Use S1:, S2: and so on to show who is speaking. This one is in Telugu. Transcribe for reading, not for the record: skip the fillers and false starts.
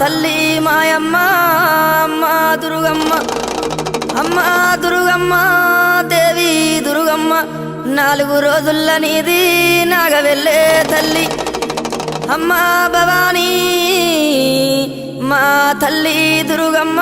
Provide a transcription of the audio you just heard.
S1: తల్లి మాయమ్మ అమ్మ దుర్గమ్మ అమ్మ దుర్గమ్మ దేవి దుర్గమ్మ 4 రోజుల నీది నాగవెల్లే తల్లి అమ్మ భవానీ మా తల్లి దుర్గమ్మ